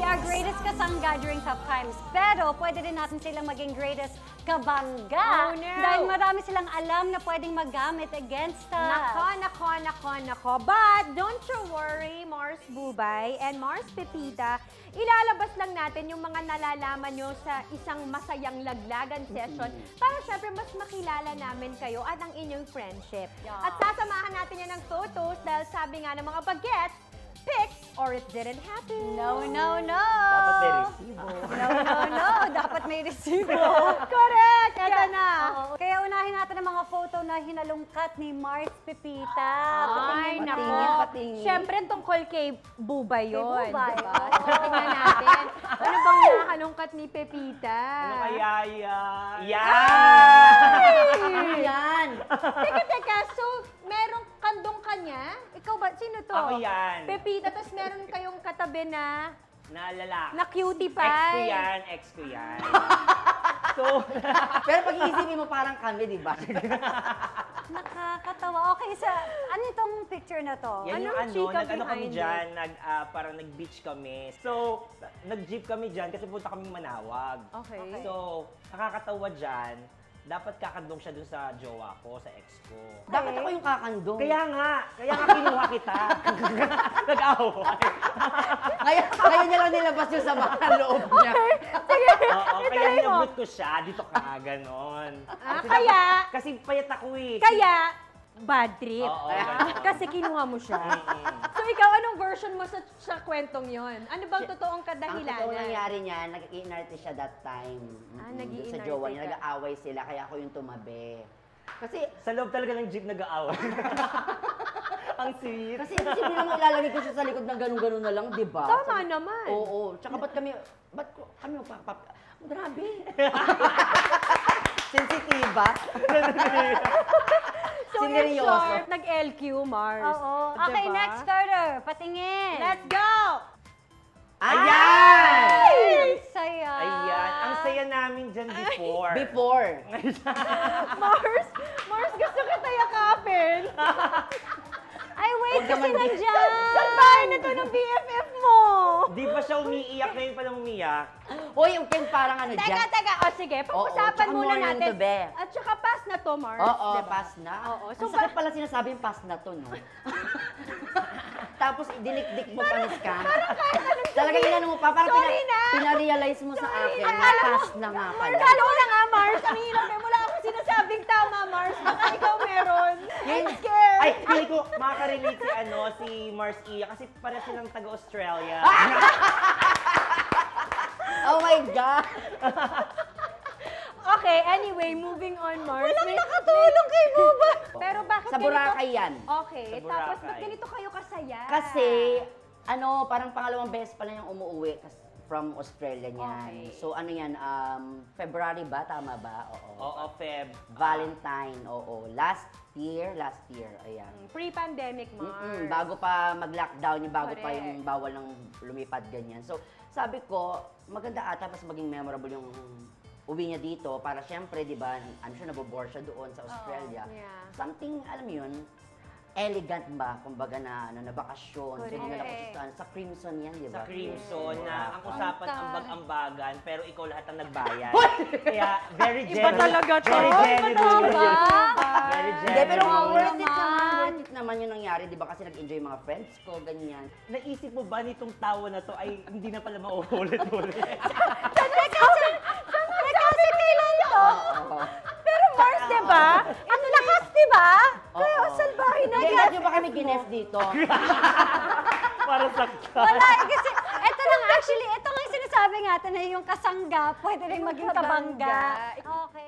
are greatest kasangga during tough times. Pero pwede din natin silang maging greatest kabangga. Oh, no. Dahil marami silang alam na pwedeng magamit against us. Nako. But don't you worry, Mars Bubay and Mars Pepita. Ilalabas lang natin yung mga nalalaman nyo sa isang masayang laglagan session para syempre mas makilala namin kayo at ang inyong friendship. Yeah. At sasamahan natin yan ng photos dahil sabi nga ng mga bagets, pics or it didn't happen. No. Dapat may resibo. No. Dapat may resibo. Correct! Ito na. Oo. Kaya unahin natin ang mga photo na hinalungkat ni Mars Pepita. Ay, Patingin mo nako. na. patingin. Siyempre, tungkol kay Bubay yun. Bubay. Diba? So, tingnan natin. Ano bang nakalungkat ni Pepita? Ano kaya yan? Yan. Teka. So, merong kandong kanya? Ikaw ba? Sino to? Ako yan. Pepita, tapos meron kayong katabi na Na lalaki. na cutie pie. Ex ko yan. So, Pero pag iisipin mo parang kami, di ba? Nakakatawa. Okay, ano itong picture na to? yan yung Anong chika nag-ano kami behind dyan, parang nag-beach kami. So, nag-jeep kami dyan kasi punta kaming Manawag. Okay. So, nakakatawa dyan, dapat kakandong siya dun sa jowa ko, sa ex ko. Dapat ako yung kakandong. Kaya nga kinuha kita. Nag-away. Ngayon niya lang nilabas yung sama ng loob niya. Oo, kaya hinabot ko siya, dito ka, ganon. Kaya- Kasi payat ako eh. Kaya, bad trip. Oo, ganun. Kasi kinuha mo siya. Mm-mm. So, ikaw, anong version mo sa kwentong yon? Ano bang totoong Ang kadahilanan? totoong nangyari niya, nag-iinarte siya that time. Ah, Doon nag-iinarte sa jowa niya, ka. nag-aaway sila, kaya ako yung tumabi. Kasi, Sa loob talaga ng jeep nag-aaway. Ang sweet. kasi hindi mo ilalagay ko siya sa likod ng ganun-ganun na lang, di ba? Tama naman. Oo. Tsaka ba't kami magpapap... Grabe. Sensitiba. So, in Sineryoso. short, nag-LQ, Mars. Oo. Okay, Diba? next starter. Patingin. Let's go! Ayan! Saya. Ayan. Ang saya namin dyan before. Before. Mars, gusto kita yakapin. Ay, wait, Huwag kasi naman- nandyan. Saan bahay na to ng BFF mo? Di ba siya umiiyak? Ngayon pa lang umiyak. Hoy, yung Ken parang ano dyan. Teka. O sige, pag-usapan tsaka muna morning natin. to be. At saka pass na to, Mars. Oo, diba? pass na. Oo. So, ang sakit pala sinasabi yung pass na to, no? Tapos, dinikdik mo pa ni Scam. Talaga inano mo pa, parang Sorry na. pinarealize mo sa akin na Akala mo- pass na nga pala. Akala ko na nga, Mars. Ang hirap eh. Wala akong sinasabing tama, Mars. Baka ikaw meron. I'm scared. Ay, hindi ko makaka-relate si Mars Iya kasi para silang taga-Australia. Oh my God! Okay, anyway, moving on, Mars. Walang nakatulong kay Buba. Pero bakit Sa Boracay yan. Okay, Sa tapos Boracay. ba't ganito kayo kasaya? Kasi, parang pangalawang beses pa lang yung umuwi from Australia niyan. Okay. So, ano yan, February ba? Tama ba? Oo. Oo, Feb. Valentine, oo. Last year, ayan. Pre-pandemic, Mars. Bago pa mag-lockdown, bago pa Correct. yung bawal ng lumipad ganyan. So, sabi ko, maganda ata mas maging memorable yung uwi niya dito para syempre, di ba, I'm sure nabobore siya doon sa Australia. yeah. Something, alam mo yun, elegant ba, kumbaga na bakasyon. So, Correct. dinala ko siya sa Crimson yan, di ba? Sa Crimson na ang Wow. usapan Punta. ambag-ambagan pero ikaw lahat ang nagbayad. Kaya very Iba generous. talaga to. Very Iba generous. talaga. Very Hindi, pero generous. worth it naman yung nangyari, di ba? Kasi nag-enjoy yung mga friends ko, ganyan. Naisip mo ba nitong tawa na to ay hindi na pala mauulit-ulit? Kasi kailan to? Oo. Pero Mars, di ba? Ang lakas, di ba? Kaya ang salbahe na Hindi, yan. ba't nyo ba kami ginef dito? Para sakta. Wala, kasi ito lang actually, ito nga yung sinasabi natin na yung kasangga, pwede rin maging kabangga. Okay.